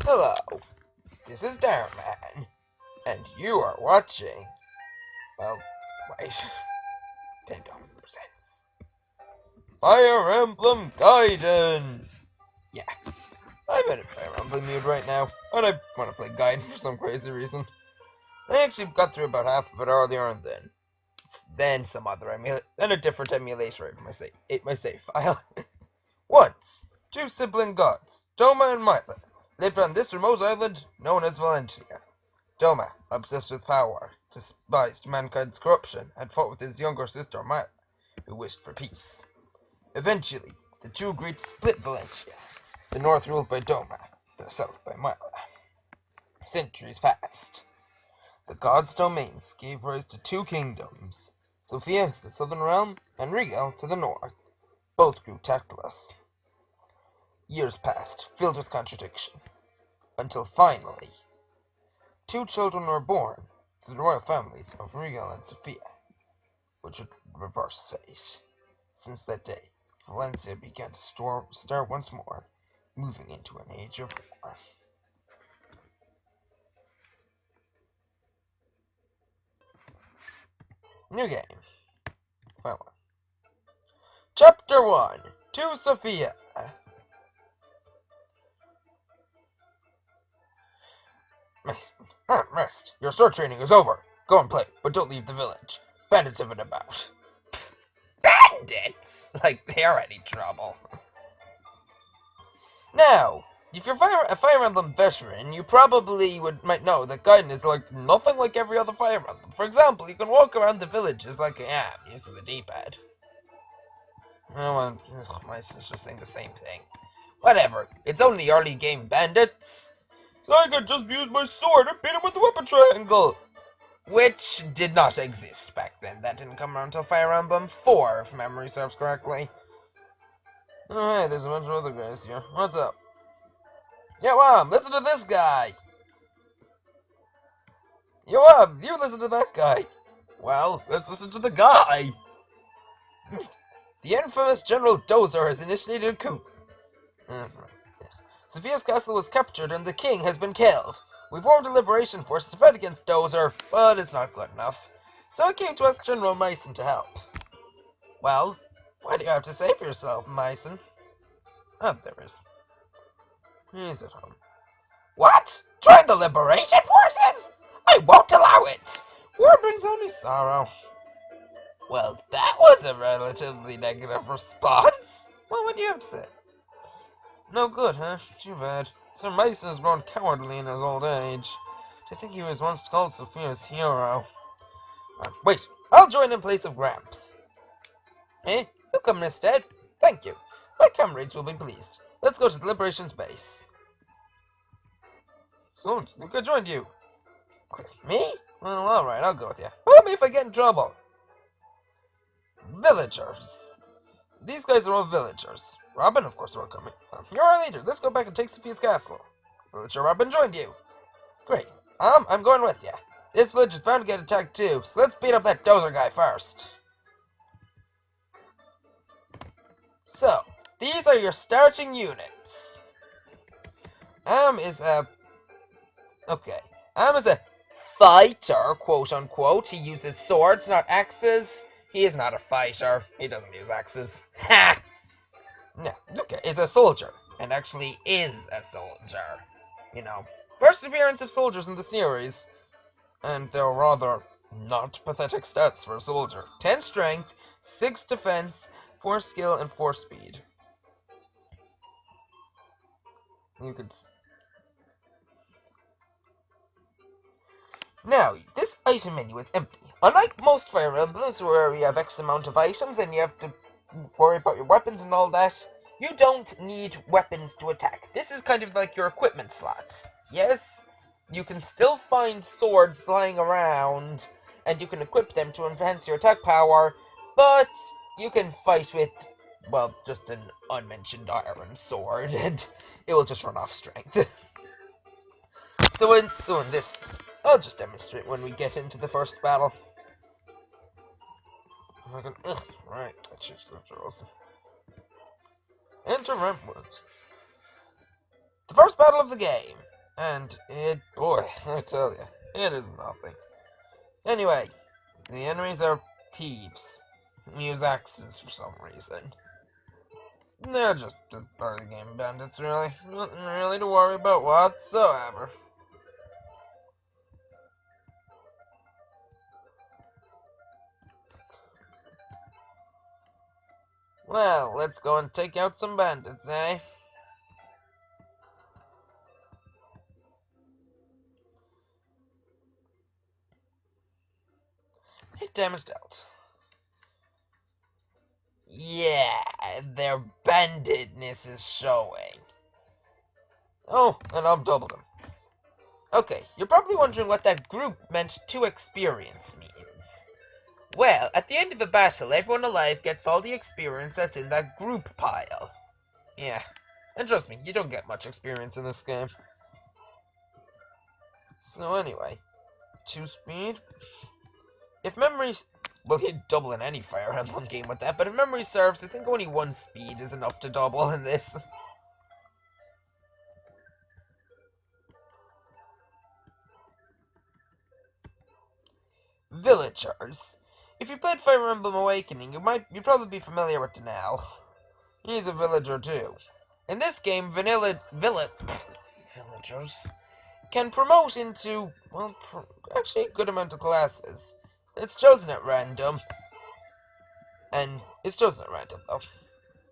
Hello, this is Darman, and you are watching, well, wait, 10 presents Fire Emblem Gaiden! Yeah, I'm in a Fire Emblem mood right now, and I want to play Gaiden for some crazy reason. I actually got through about half of it earlier, and then some other then a different emulator ate my save file. Once, two sibling gods, Doma and Mila, lived on this remote island known as Valentia. Doma, obsessed with power, despised mankind's corruption, and fought with his younger sister Mila, who wished for peace. Eventually, the two agreed to split Valentia, the north ruled by Doma, the south by Mila. Centuries passed. The gods' domains gave rise to two kingdoms, Sophia, the southern realm, and Regal, to the north. Both grew tactless. Years passed, filled with contradiction, until finally, two children were born to the royal families of Regal and Sophia, which would reverse fate. Since that day, Valencia began to start once more, moving into an age of war. New game. File 1. Chapter 1. To Sophia. Rest. Your sword training is over. Go and play, but don't leave the village. Bandits have been about. Bandits? Like they're any trouble. Now, if you're a Fire Emblem veteran, you probably might know that Gaiden is like nothing like every other Fire Emblem. For example, you can walk around the villages like I am, using the D-pad. My sister's saying the same thing. Whatever, it's only early game Bandits. So I could just use my sword and beat him with the weapon triangle. Which did not exist back then. That didn't come around until Fire Emblem 4, if memory serves correctly. Oh, hey, there's a bunch of other guys here. What's up? Yo, listen to this guy. Yo, you listen to that guy. Well, let's listen to the guy. The infamous General Dozer has initiated a coup. Sophia's castle was captured and the king has been killed. We formed a liberation force to fight against Dozer, but it's not good enough. So I came to ask General Myson to help. Well, what do you have to say for yourself, Myson? Oh, there is. He's at home. What? Join the liberation forces? I won't allow it. War brings only sorrow. Well, that was a relatively negative response. Well, what do you have to say? No good, huh? Too bad. Sir Mason has grown cowardly in his old age. I think he was once called Sophia's hero. Wait, I'll join in place of Gramps. Eh? You'll come instead? Thank you. My comrades will be pleased. Let's go to the Liberation's base. So, look, I joined you. Me? Well, alright, I'll go with you. Help me if I get in trouble. Villagers. These guys are all villagers. Robin, of course, welcome. You're our leader. Let's go back and take Sophia's castle. Villager Robin joined you. Great. I'm going with you. This village is bound to get attacked too, so let's beat up that Dozer guy first. So, these are your starting units. Is a fighter, quote unquote. He uses swords, not axes. He is not a fighter. He doesn't use axes. Ha! No, okay, is a soldier, and actually is a soldier. You know, first appearance of soldiers in the series, and they're rather not pathetic stats for a soldier. 10 strength, 6 defense, 4 skill, and 4 speed. You could... Now, this item menu is empty. Unlike most Fire Emblems where you have X amount of items and you have to worry about your weapons and all that, you don't need weapons to attack. This is kind of like your equipment slot. Yes, you can still find swords lying around, and you can equip them to enhance your attack power, but you can fight with, well, just an unmentioned iron sword, and it will just run off strength. So in this, I'll just demonstrate when we get into the first battle. Right, I changed the rules. Enter Rentwood. The first battle of the game. And boy, I tell you, it is nothing. Anyway, the enemies are thieves. Use axes for some reason. They're just part of the game, bandits, really. Nothing really to worry about whatsoever. Well, let's go and take out some bandits, eh? Hey, damage dealt. Yeah, their banditness is showing. Oh, and I've doubled them. Okay, you're probably wondering what that group meant to experience means. Well, at the end of a battle, everyone alive gets all the experience that's in that group pile. Yeah, and trust me, you don't get much experience in this game. So anyway, 2 speed. If memory... Well, you'd double in any Fire Emblem game with that, but if memory serves, I think only 1 speed is enough to double in this. Villagers. If you played Fire Emblem Awakening, you'd probably be familiar with Danelle. He's a villager too. In this game, villagers can promote into, well, actually a good amount of classes. It's chosen at random, though.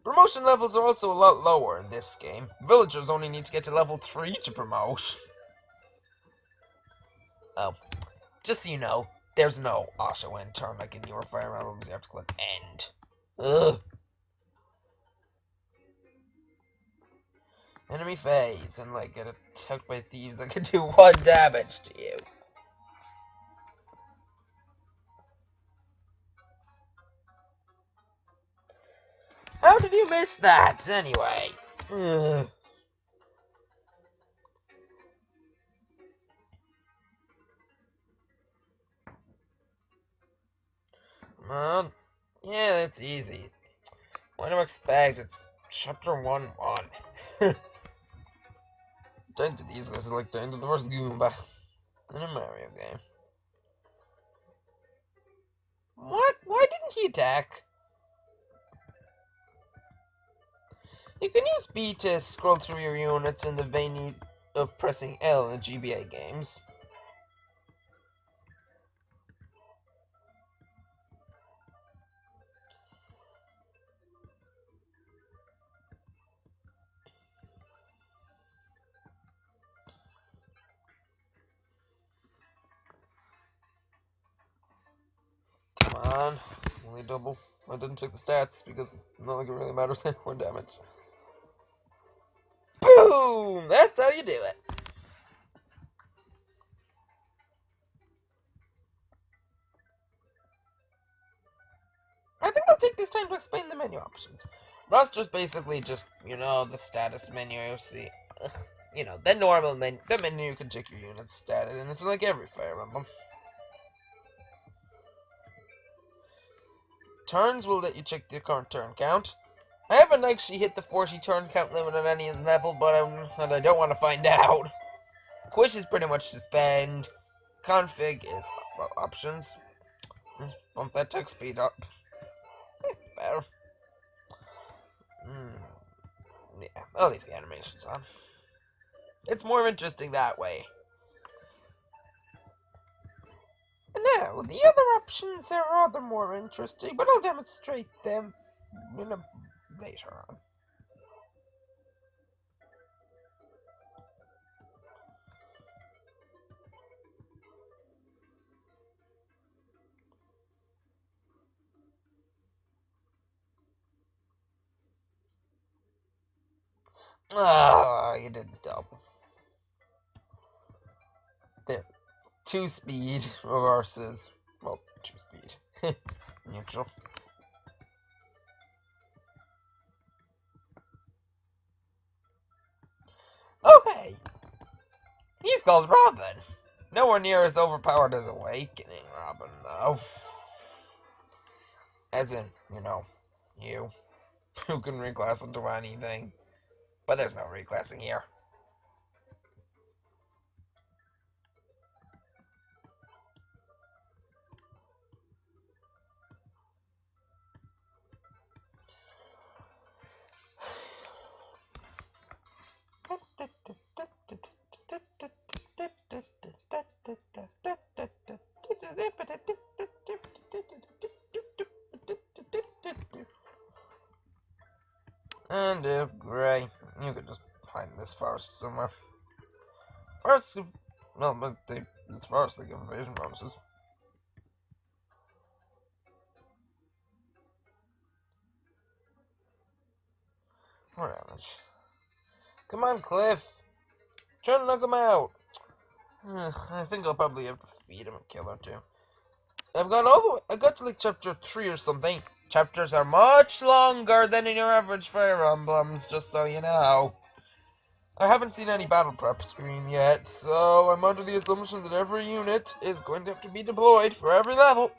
Promotion levels are also a lot lower in this game. Villagers only need to get to level 3 to promote. Oh, just so you know, there's no auto end turn like in newer Fire Emblems. You have to click end. Ugh. Enemy phase, and like get attacked by thieves that can do 1 damage to you. How did you miss that, anyway? Ugh. Come on. Yeah, that's easy. What do you expect? It's chapter 1-1. Dying to these guys is like dying to the first Goomba in a Mario game. What? Why didn't he attack? You can use B to scroll through your units in the vein of pressing L in GBA games. Come on. Only double. I didn't check the stats because not like it really matters for damage. Boom! That's how you do it. I think I'll take this time to explain the menu options. Roster's basically just, the status menu you see. Ugh. The normal menu. The menu you can check your unit's status, and it's like every Fire Emblem. Turns will let you check the current turn count. I haven't actually hit the 40 turn count limit on any level, but I don't want to find out. Quit is pretty much suspend. Config is, well, options. Let's bump that text speed up. Better. Yeah, I'll leave the animations on. It's more interesting that way. And now, the other options are rather more interesting, but I'll demonstrate them later on. Ah, you didn't double. There. 2 speed versus, well, 2 speed. Neutral. Okay. He's called Robin. Nowhere near as overpowered as Awakening Robin, though. As in, you. Who can reclass into anything. But there's no reclassing here. this forest somewhere. Forests give, well, but it's forests that give invasion bonuses. More damage. Come on, Cliff. Try to knock him out. I think I'll probably have to feed him a kill or two. I got to like chapter 3 or something. Chapters are much longer than in your average Fire Emblems, just so you know. I haven't seen any battle prep screen yet, so I'm under the assumption that every unit is going to have to be deployed for every level.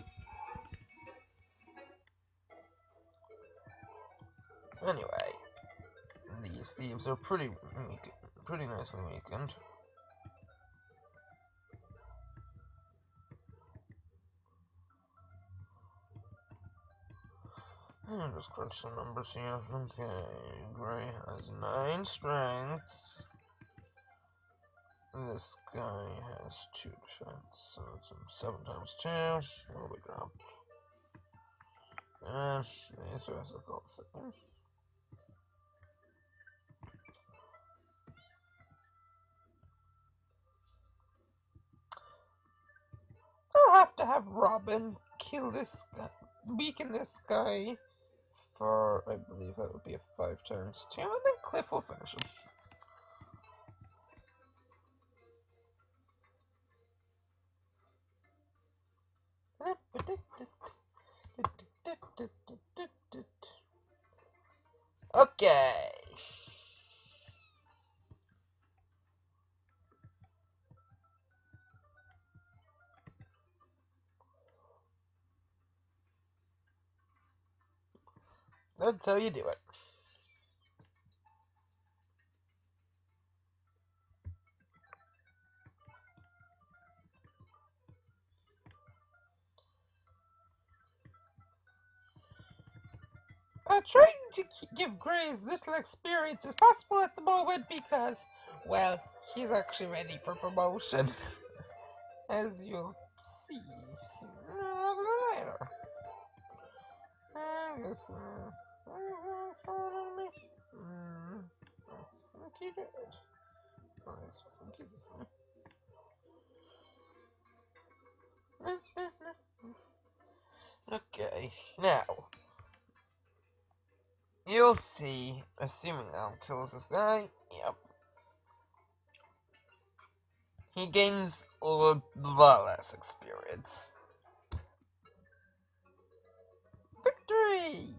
Anyway, these thieves are pretty nicely weakened. Just crunch some numbers here. Okay, Gray has 9 strength. This guy has 2 defense, so it's 7 times 2. What will be dropped? And this was a gold second. I'll have to have Robin kill this guy, weaken this guy for, I believe that would be a 5 times 2, and then Cliff will finish him. Okay. That's how you do it. Trying to give Gray as little experience as possible at the moment because, well, he's actually ready for promotion. As you'll see later. Okay, now you'll see, assuming Al kills this guy, yep. He gains a lot less experience. Victory!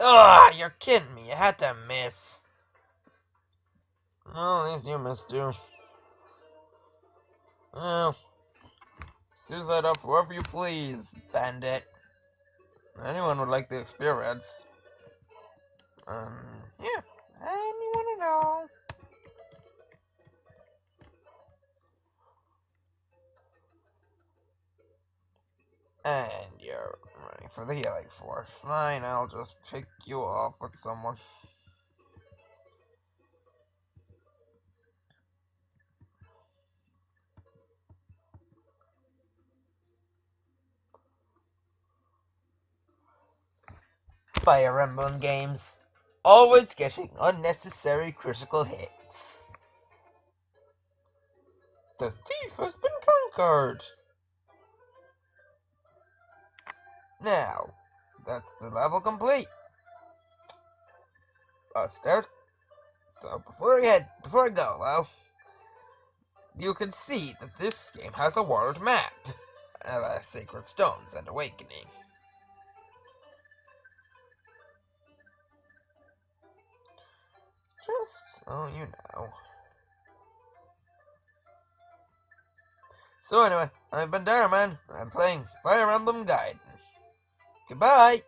Ugh, you're kidding me. You had to miss. Well, at least you missed too. Well, suicide off whoever you please, Bandit. Anyone would like the experience. Yeah. Anyone at all. And you're ready for the healing force. Fine, I'll just pick you off with someone. Fire Emblem games. Always getting unnecessary critical hits. The thief has been conquered. Now, that's the level complete. Start. So before I go though, you can see that this game has a world map. Sacred Stones and Awakening. Just so you know. So anyway, I've been Darman. I'm playing Fire Emblem Gaiden. Goodbye!